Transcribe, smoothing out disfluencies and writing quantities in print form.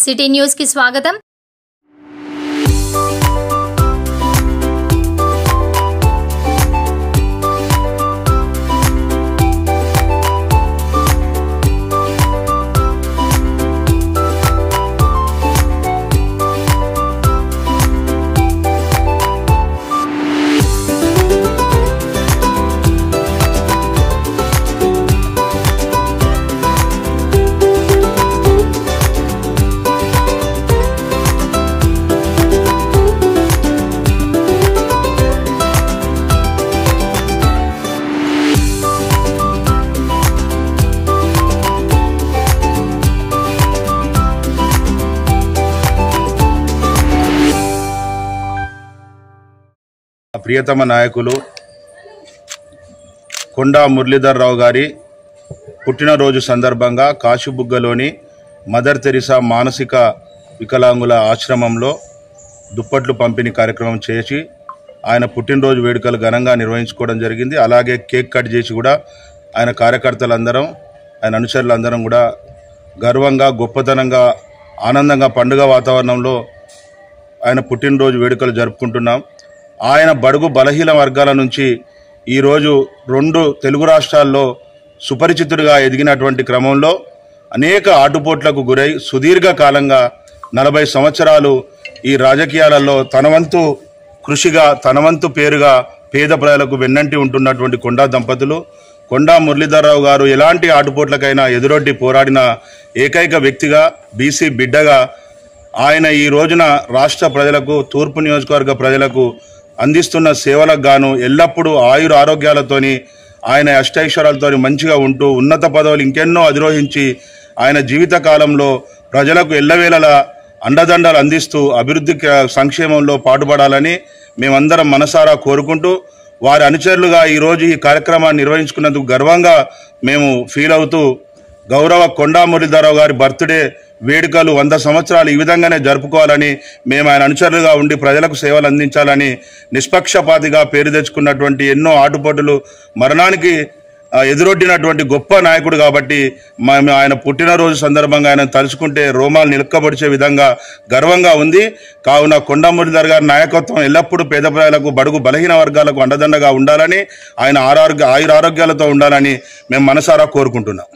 City news కి స్వాగతం। ప్రియతమ నాయకులు కొండా మురళీధర్ రావు గారి పుట్టినరోజు సందర్భంగా కాశీబుగ్గలోని మదర్ తెరిసా మానసిక వికలాంగుల ఆశ్రమంలో దుప్పట్లు పంపిణీ కార్యక్రమం చేసి ఆయన పుట్టినరోజు వేడుకలు ఘనంగా నిర్వహించుకోవడం జరిగింది। అలాగే కేక్ కట్ చేసి కూడా ఆయన కార్యకర్తలందరం ఆయన అనుచరులందరం కూడా గర్వంగా గొప్పతనంగా ఆనందంగా పండుగ వాతావరణంలో ఆయన పుట్టినరోజు వేడుకలు జరుపుకుంటున్నాం। ఆయన బడుగు బలహీన వర్గాల నుంచి ఈరోజు 2 తెలుగు రాష్ట్రాల్లో సుపరిచితుడిగా ఎదిగినటువంటి క్రమంలో అనేక ఆటుపోట్లకు గురై సుదీర్ఘకాలంగా 40 సంవత్సరాలు ఈ రాజకీయాలలో తనవంతు కృషిగా తనవంతు పేరుగా పేద ప్రజలకు వెన్నంటి ఉంటున్నటువంటి కొండా దంపతులు కొండా మురళీధర్ రావు గారు ఎలాంటి ఆటుపోట్లకైనా ఎదురొడ్డి పోరాడిన ఏకైక వ్యక్తిగా బీసీ బిడ్డగా ఆయన ఈ రోజున రాష్ట్ర ప్రజలకు తూర్పు నియోజకవర్గ ప్రజలకు అందిస్తున్న సేవలకు గాను ఎల్లప్పుడూ ఆయుర ఆరోగ్యాలతోని ఆయన అష్టైశ్వర్యాలతోని మంచిగా ఉంటూ ఉన్నత పదవులు ఇంకెన్నో అధిరోహించి ఆయన జీవిత కాలంలో ప్రజలకు ఎల్లవేళలా అండదండలు అందిస్తూ అభివృద్ధి సంక్షేమంలో పాటుపడాలని మేమందరం మనసారా కోరుకుంటూ వారి అనుచరులుగా ఈరోజు ఈ కార్యక్రమాన్ని నిర్వహించుకున్నందుకు గర్వంగా మేము ఫీల్ అవుతూ గౌరవ కొండా మురళీధర్ రావు గారి బర్త్డే వేడుకలు 100 సంవత్సరాలు ఈ విధంగానే జరుపుకోవాలని మేము ఆయన అనుచరులుగా ఉండి ప్రజలకు సేవలు అందించాలని నిష్పక్షపాతిగా పేరు తెచ్చుకున్నటువంటి ఎన్నో ఆటుపోటులు మరణానికి ఎదురొడ్డినటువంటి గొప్ప నాయకుడు కాబట్టి మేము ఆయన పుట్టినరోజు సందర్భంగా ఆయన తలుచుకుంటే రోమాలు నిలక్కబడిచే విధంగా గర్వంగా ఉంది। కావున కొండా మురళీధర్ గారి నాయకత్వం ఎల్లప్పుడూ పేద ప్రజలకు బడుగు బలహీన వర్గాలకు అండదండగా ఉండాలని ఆయన ఆయురారోగ్యాలతో ఉండాలని మేము మనసారా కోరుకుంటున్నాం।